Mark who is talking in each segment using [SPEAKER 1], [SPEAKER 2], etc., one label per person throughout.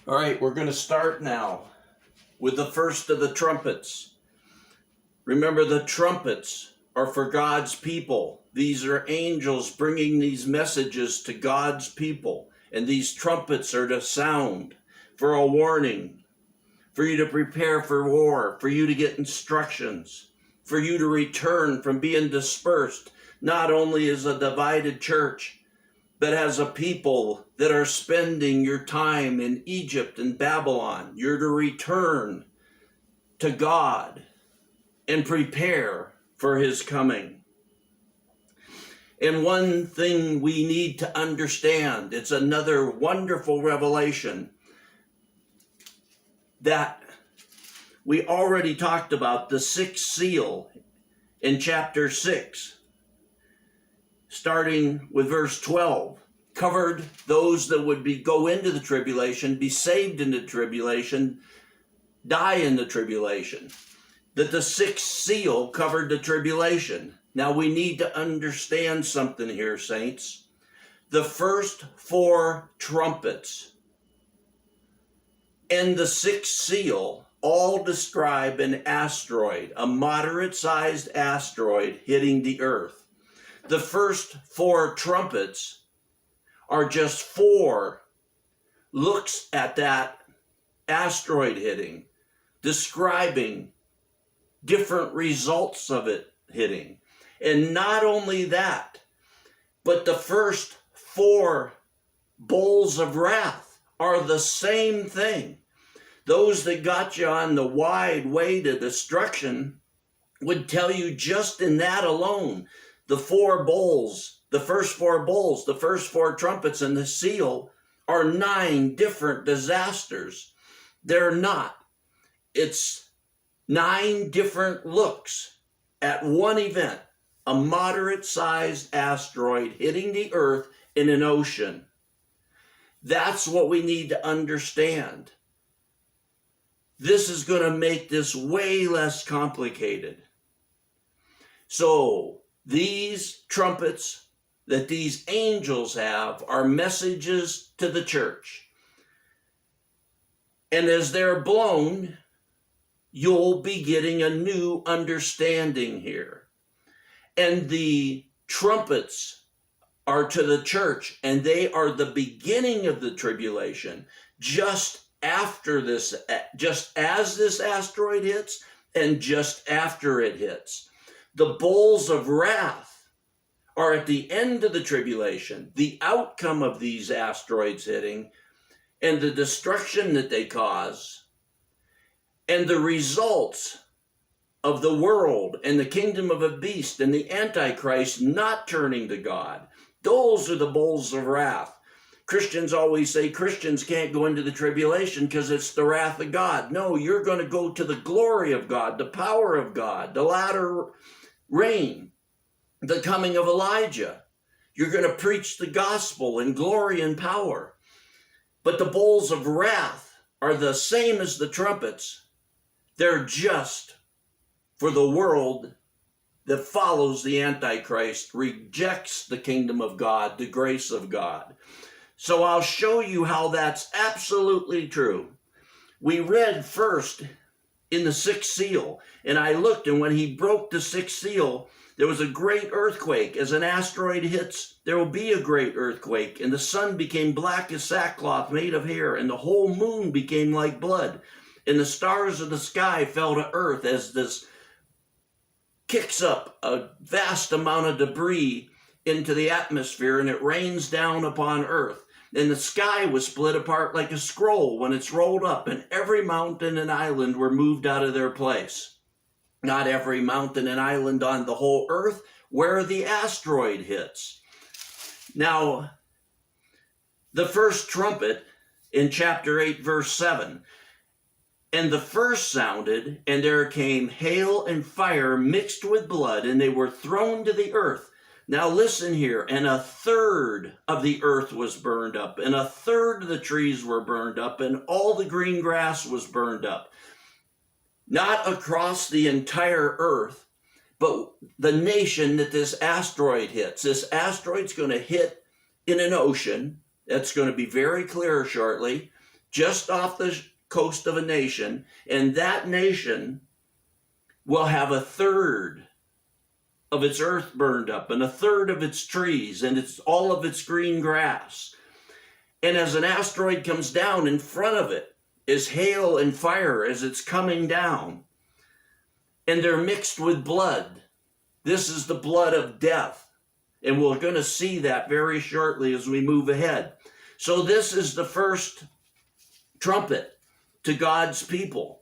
[SPEAKER 1] All right, we're going to start now with the first of the trumpets. Remember, the trumpets are for God's people. These are angels bringing these messages to God's people. And these trumpets are to sound for a warning, for you to prepare for war, for you to get instructions, for you to return from being dispersed, not only as a divided church, but as a people that are spending your time in Egypt and Babylon. You're to return to God and prepare for his coming. And one thing we need to understand, it's another wonderful revelation that we already talked about, the sixth seal in chapter 6, starting with verse 12, covered those that would go into the tribulation, be saved in the tribulation, die in the tribulation. That the sixth seal covered the tribulation. Now we need to understand something here, saints. The first 4 trumpets and the sixth seal all describe an asteroid, a moderate-sized asteroid hitting the earth. The first 4 trumpets are just 4 looks at that asteroid hitting, describing different results of it hitting. And not only that, but the first 4 bowls of wrath are the same thing. Those that got you on the wide way to destruction would tell you just in that alone, the 4 bowls, the first 4 bowls, the first 4 trumpets and the seal are 9 different disasters. They're not. It's 9 different looks at one event, a moderate-sized asteroid hitting the earth in an ocean. That's what we need to understand. This is going to make this way less complicated. So these trumpets that these angels have are messages to the church. And as they're blown, you'll be getting a new understanding here. And the trumpets are to the church, and they are the beginning of the tribulation, just after this, just as this asteroid hits, and just after it hits. The bowls of wrath are at the end of the tribulation, the outcome of these asteroids hitting, and the destruction that they cause, and the results of the world and the kingdom of a beast and the Antichrist not turning to God. Those are the bowls of wrath. Christians always say Christians can't go into the tribulation because it's the wrath of God. No, you're going to go to the glory of God, the power of God, the latter rain, the coming of Elijah. You're going to preach the gospel in glory and power. But the bowls of wrath are the same as the trumpets. They're just for the world that follows the Antichrist, rejects the kingdom of God, the grace of God. So I'll show you how that's absolutely true. We read first in the 6th seal, and I looked, and when he broke the 6th seal, there was a great earthquake. As an asteroid hits, there will be a great earthquake, and the sun became black as sackcloth made of hair, and the whole moon became like blood, and the stars of the sky fell to earth as this kicks up a vast amount of debris into the atmosphere, and it rains down upon earth. And the sky was split apart like a scroll when it's rolled up, and every mountain and island were moved out of their place. Not every mountain and island on the whole earth, where the asteroid hits. Now, the first trumpet in chapter 8, verse 7, and the first sounded, and there came hail and fire mixed with blood, and they were thrown to the earth. Now listen here, and 1/3 of the earth was burned up, and 1/3 of the trees were burned up, and all the green grass was burned up. Not across the entire earth, but the nation that this asteroid hits. This asteroid's going to hit in an ocean. That's going to be very clear shortly. just off the coast of a nation, and that nation will have a third of its earth burned up, and a third of its trees, and all of its green grass. And as an asteroid comes down, in front of it is hail and fire as it's coming down. And they're mixed with blood. This is the blood of death. And we're going to see that very shortly as we move ahead. So this is the first trumpet to God's people.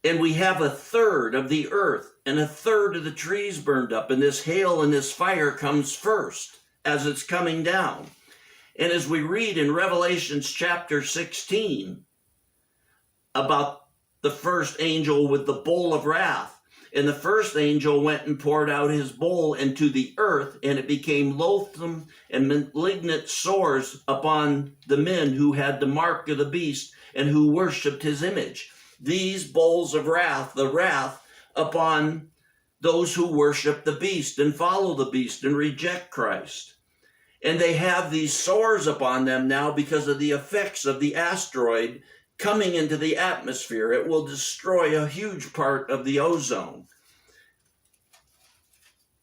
[SPEAKER 1] And we have a third of the earth and a third of the trees burned up. And this hail and this fire comes first as it's coming down. And as we read in Revelation chapter 16 about the first angel with the bowl of wrath, and the first angel went and poured out his bowl into the earth, and it became loathsome and malignant sores upon the men who had the mark of the beast and who worshipped his image. These bowls of wrath, the wrath upon those who worship the beast and follow the beast and reject Christ. And they have these sores upon them now because of the effects of the asteroid coming into the atmosphere. It will destroy a huge part of the ozone.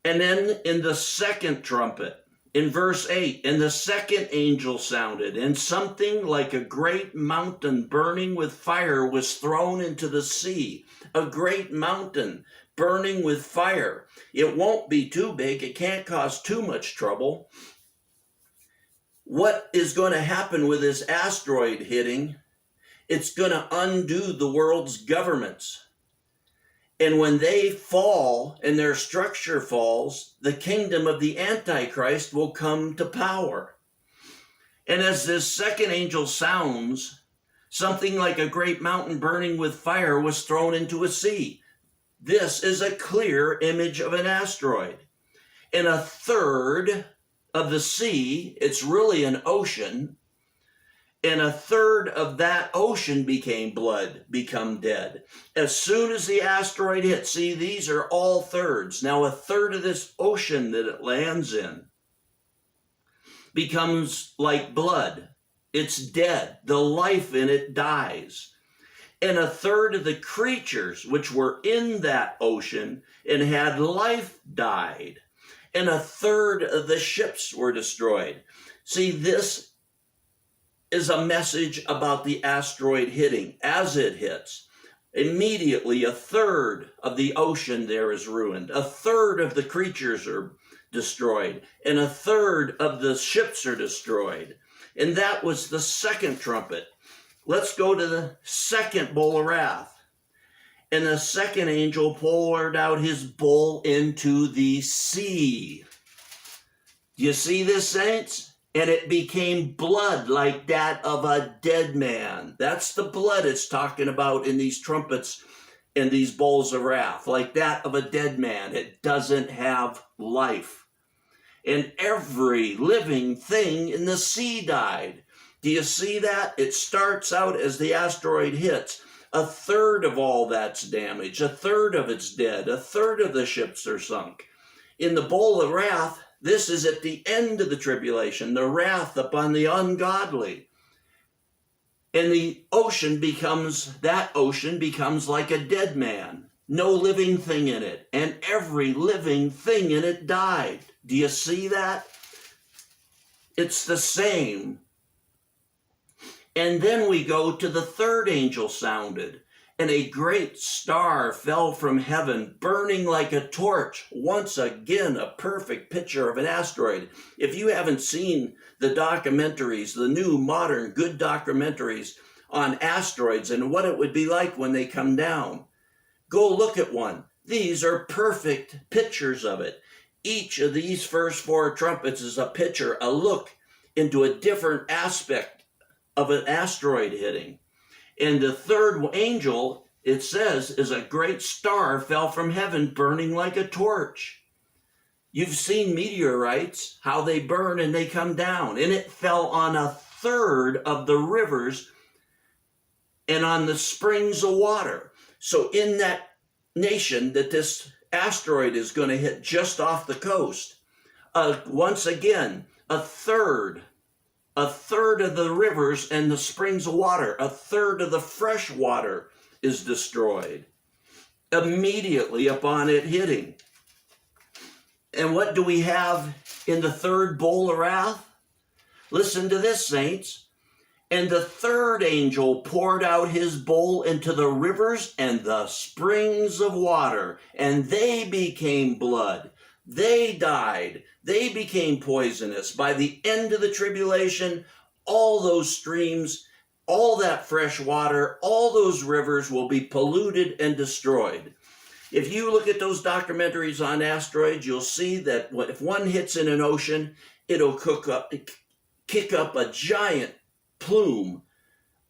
[SPEAKER 1] And then in the second trumpet, in verse 8, and the second angel sounded, and something like a great mountain burning with fire was thrown into the sea. A great mountain burning with fire. It won't be too big. It can't cause too much trouble. What is going to happen with this asteroid hitting? It's going to undo the world's governments. And when they fall and their structure falls, the kingdom of the Antichrist will come to power. And as this second angel sounds, something like a great mountain burning with fire was thrown into a sea. This is a clear image of an asteroid. And a third of the sea, it's really an ocean, and a third of that ocean become dead. As soon as the asteroid hits, see, these are all thirds. Now a third of this ocean that it lands in becomes like blood. It's dead. The life in it dies. And a third of the creatures which were in that ocean and had life died. And a third of the ships were destroyed. See, this is a message about the asteroid hitting. As it hits, immediately a third of the ocean there is ruined. A third of the creatures are destroyed. And a third of the ships are destroyed. And that was the second trumpet. Let's go to the second bowl of wrath. And the second angel poured out his bowl into the sea. Do you see this, saints? And it became blood like that of a dead man. That's the blood it's talking about in these trumpets and these bowls of wrath, like that of a dead man. It doesn't have life. And every living thing in the sea died. Do you see that? It starts out as the asteroid hits. A third of all that's damaged. A third of it's dead. A third of the ships are sunk. In the bowl of wrath, this is at the end of the tribulation, the wrath upon the ungodly. And the ocean becomes like a dead man. No living thing in it. And every living thing in it died. Do you see that? It's the same. And then we go to the third angel sounded, and a great star fell from heaven, burning like a torch. Once again, a perfect picture of an asteroid. If you haven't seen the documentaries, the new modern good documentaries on asteroids and what it would be like when they come down, go look at one. These are perfect pictures of it. Each of these first four trumpets is a picture, a look into a different aspect of an asteroid hitting. And the third angel, it says, is a great star fell from heaven burning like a torch. You've seen meteorites, how they burn and they come down. And it fell on a third of the rivers and on the springs of water. So in that nation that this asteroid is going to hit just off the coast, once again, a third a third of the rivers and the springs of water, a third of the fresh water is destroyed immediately upon it hitting. And what do we have in the third bowl of wrath? Listen to this, saints. And the third angel poured out his bowl into the rivers and the springs of water, and they became blood. They died. They became poisonous. By the end of the tribulation, all those streams, all that fresh water, all those rivers will be polluted and destroyed. If you look at those documentaries on asteroids, you'll see that if one hits in an ocean, it'll kick up a giant plume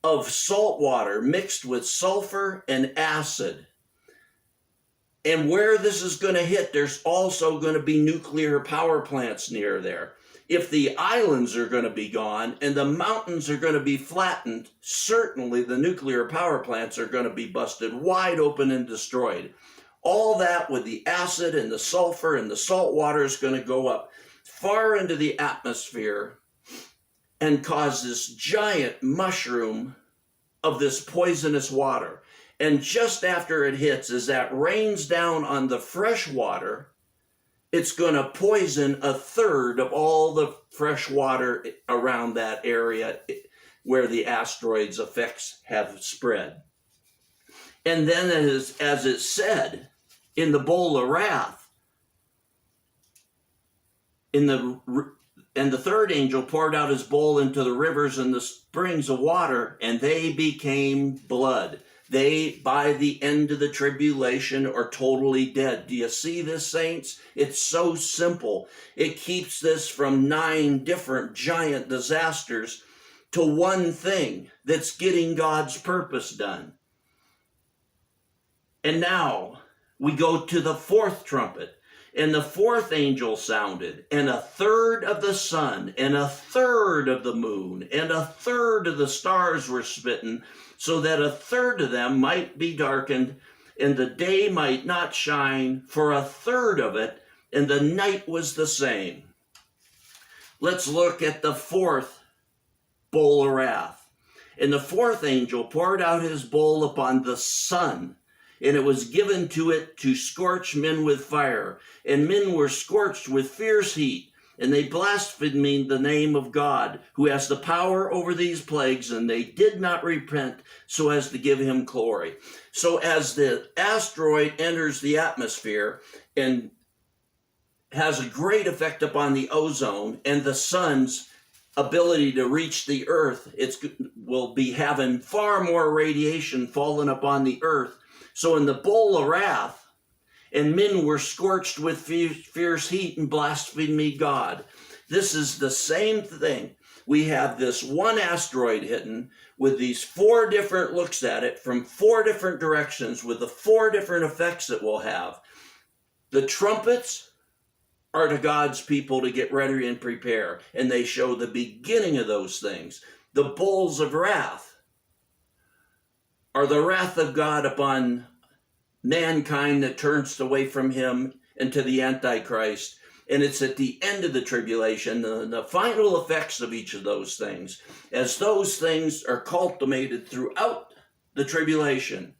[SPEAKER 1] of salt water mixed with sulfur and acid. And where this is going to hit, there's also going to be nuclear power plants near there. If the islands are going to be gone and the mountains are going to be flattened, certainly the nuclear power plants are going to be busted wide open and destroyed. All that with the acid and the sulfur and the salt water is going to go up far into the atmosphere and cause this giant mushroom of this poisonous water. And just after it hits, as that rains down on the fresh water, it's going to poison a third of all the fresh water around that area where the asteroid's effects have spread. And then as it said in the bowl of wrath, and the third angel poured out his bowl into the rivers and the springs of water, and they became blood. They, by the end of the tribulation, are totally dead. Do you see this, saints? It's so simple. It keeps this from 9 different giant disasters to one thing that's getting God's purpose done. And now we go to the 4th trumpet. And the 4th angel sounded, and a third of the sun, and a third of the moon, and a third of the stars were smitten, so that a third of them might be darkened, and the day might not shine for a third of it, and the night was the same. Let's look at the 4th bowl of wrath. And the 4th angel poured out his bowl upon the sun, and it was given to it to scorch men with fire. And men were scorched with fierce heat, and they blasphemed the name of God, who has the power over these plagues, and they did not repent so as to give him glory. So as the asteroid enters the atmosphere and has a great effect upon the ozone and the sun's ability to reach the earth, it will be having far more radiation falling upon the earth. So in the bowl of wrath, and men were scorched with fierce heat and blasphemed God. This is the same thing. We have this one asteroid hitting with these 4 different looks at it from 4 different directions with the 4 different effects it will have. The trumpets are to God's people to get ready and prepare, and they show the beginning of those things. The bowls of wrath are the wrath of God upon mankind that turns away from him and to the Antichrist. And it's at the end of the tribulation, the final effects of each of those things, as those things are culminated throughout the tribulation.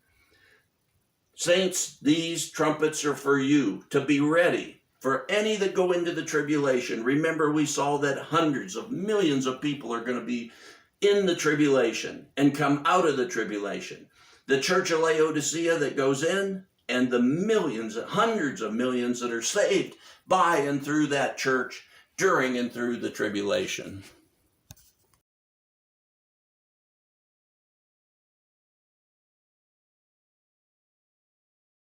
[SPEAKER 1] Saints, these trumpets are for you to be ready for any that go into the tribulation. Remember, we saw that hundreds of millions of people are going to be in the tribulation and come out of the tribulation. The church of Laodicea that goes in, and the millions, hundreds of millions that are saved by and through that church during and through the tribulation.